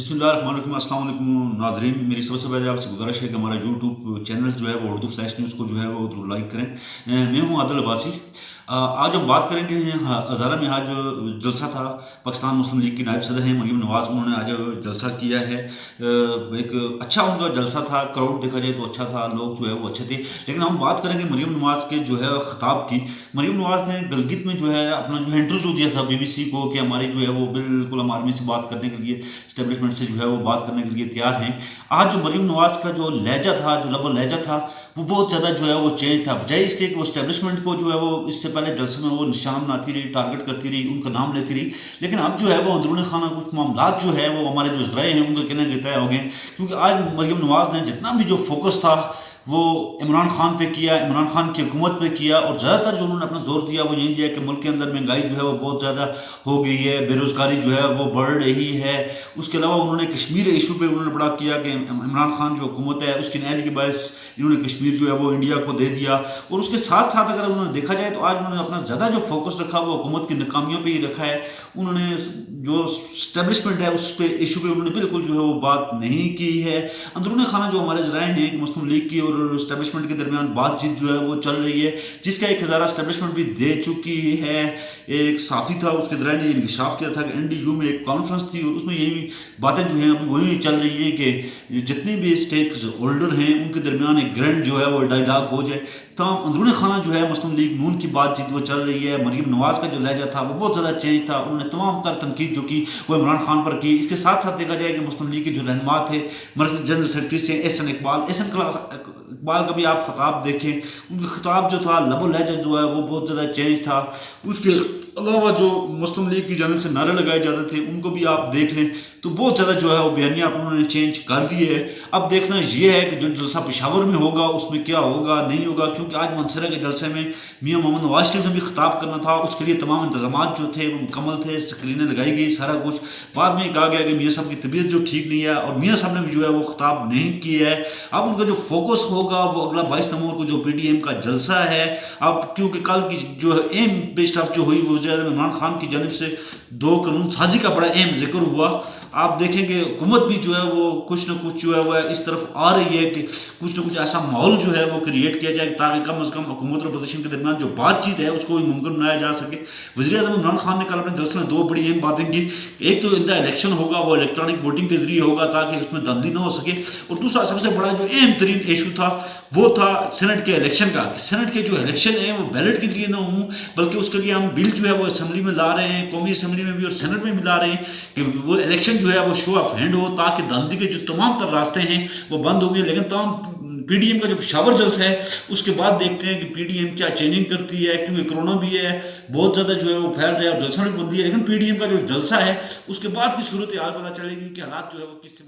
बिस्मिल्लाहिर्रहमानिर्रहीम। अस्सलाम वालेकुम नाज़रीन, मेरी सबसे पहले आपसे गुजारिश है कि हमारा यूट्यूब चैनल जो है वो उर्दू फ्लैश न्यूज़ को जो है वो ज़रूर लाइक करें। मैं हूँ आदिल अब्बासी। आज हम बात करेंगे हज़ारा में आज जलसा था। पाकिस्तान मुस्लिम लीग की नायब सदर हैं मरीम नवाज़, उन्होंने आज जलसा किया है। एक अच्छा उनका जलसा था, क्राउड देखा जाए तो अच्छा था, लोग जो है वो अच्छे थे। लेकिन हम बात करेंगे मरीम नवाज़ के जो है ख़िताब की। मरीम नवाज़ ने गलगित में जो है अपना जो है इंटरव्यू दिया था BBC को कि हमारी जो है वो बिल्कुल हम आर्मी से बात करने के लिए, इस्टेब्लिशमेंट से जो है वो बात करने के लिए तैयार हैं। आज जो मरीम नवाज़ का जो लहजा था, जो लबो लहजा था, वो बहुत ज़्यादा जो है वो चेंज था। बजाय इसके कि वो इस्टेब्लिशमेंट को जो है वो इससे पहले जलसे में वो निशान बनाती रही, टारगेट करती रही, उनका नाम लेती रही, लेकिन अब जो है वो अंदरूनी खाना कुछ मामलात जो है वो हमारे जो ज़राए हैं उनके कहने के तय हो गए। क्योंकि आज मरीम नवाज़ ने जितना भी जो फोकस था वो इमरान खान पे किया, इमरान खान की हुकूमत पे किया, और ज़्यादातर जो उन्होंने अपना जोर दिया वो यही दिया कि मुल्क के अंदर महंगाई जो है वो बहुत ज़्यादा हो गई है, बेरोज़गारी जो है वो बढ़ रही है। उसके अलावा उन्होंने कश्मीर इशू पे उन्होंने बड़ा किया कि इमरान खान जो हुकूमत है उसकी नहल की बायस इन्होंने कश्मीर जो है वो इंडिया को दे दिया। और उसके साथ साथ अगर उन्होंने देखा जाए तो आज उन्होंने अपना ज़्यादा जो फोकस रखा वो हुकूमत की नाकामियों पर ही रखा है। उन्होंने जो स्टैब्लिशमेंट है उस पे इशू पे उन्होंने बिल्कुल जो है वो बात नहीं की है। अंदरूनी खाना जो हमारे ज़राए हैं कि मुस्लिम लीग की और इस्टेब्लिशमेंट के दरमियान बातचीत जो है वो चल रही है, जिसका एक हज़ारा इस्टेब्लिशमेंट भी दे चुकी है। एक साफ़ी था, उसके दौरान ये इंकशाफ किया था कि NDU में एक कॉन्फ्रेंस थी और उसमें यही बातें जो हैं अभी वही चल रही हैं कि जितने भी स्टेक होल्डर हैं उनके दरमियान एक ग्रैंड जो है वो डायलॉग हो जाए। तो अंदरूनी खाना जो है मुस्लिम लीग नून की बातचीत वो चल रही है। मरीम नवाज़ का जो लहजा था वो बहुत ज़्यादा चेंज था। उन्होंने तमाम तर तनकीद जो की वो इमरान खान पर की। इसके साथ साथ देखा जाए कि मुस्लिम लीग के जो रहनुमा थे, मर्कज़ी जनरल सेक्रेटरी से एहसन इकबाल का भी आप ख़िताब देखें, उनका ख़िताब जो था, लबो लहजा जो है वो बहुत ज़्यादा चेंज था। उसके अलावा जो मुस्लिम लीग की जानिब से नारे लगाए जाते थे उनको भी आप देख लें तो बहुत ज़्यादा जो है वो बयानियाँ उन्होंने चेंज कर दी है। अब देखना ये है कि जो जलसा पेशावर में होगा उसमें क्या होगा नहीं होगा, क्योंकि आज मंसूरा के जलसे में मियाँ मोहम्मद नवाज शरीफ ने भी खिताब करना था। उसके लिए तमाम इंतजाम जो थे वो मुकम्मल थे, स्क्रीनें लगाई गई, सारा कुछ। बाद में कहा गया कि मियाँ साहब की तबीयत जो ठीक नहीं है और मियाँ साहब ने भी जो है वो खिताब नहीं किया है। अब उनका जो फोकस होगा वो अगला 22 नवंबर को जो PDM का जलसा है। अब क्योंकि कल की जो है एम बेस्ट ऑफ जो हुई वो इमरान खान की जानिब से 2 कानून साजी का बड़ा अहम जिक्र हुआ। आप देखेंगे हुकूमत भी जो है वो कुछ ना कुछ जो है वो इस तरफ आ रही है कि कुछ ना कुछ ऐसा माहौल जो है वो क्रिएट किया जाए ताकि कम अज़ कम हुकूमत और अपोजिशन के दरमियान जो बातचीत है उसको भी मुमकिन बनाया जा सके। वज़ीर-ए-आज़म इमरान खान ने कल अपने जलसे में 2 बड़ी अहम बातें की। एक तो इनका इलेक्शन होगा वो इलेक्ट्रॉनिक वोटिंग के जरिए होगा ताकि उसमें धांधली ना हो सके, और दूसरा सबसे बड़ा जो अहम तरीन इशू था वो था सेनेट के इलेक्शन का। सेनेट के जो इलेक्शन है वो बैलेट के लिए ना हो, बल्कि उसके लिए हम बिल जो है वो असम्बली में ला रहे हैं, कौमी असम्बली में भी और सेनेट में भी ला रहे हैं कि वो इलेक्शन जो है वो शो ऑफ हैंड हो, ताकि धांधली के जो तमाम तर रास्ते हैं वो बंद होंगे। लेकिन तमाम PDM का जो पेशावर जलसा है उसके बाद देखते हैं कि PDM क्या चेंजिंग करती है, क्योंकि कोरोना भी है, बहुत ज़्यादा जो है वो फैल रहा है और जलसा भी बंदी है। लेकिन PDM का जो जलसा है उसके बाद की सूरत हाल पता चलेगी कि हालात जो है वो किस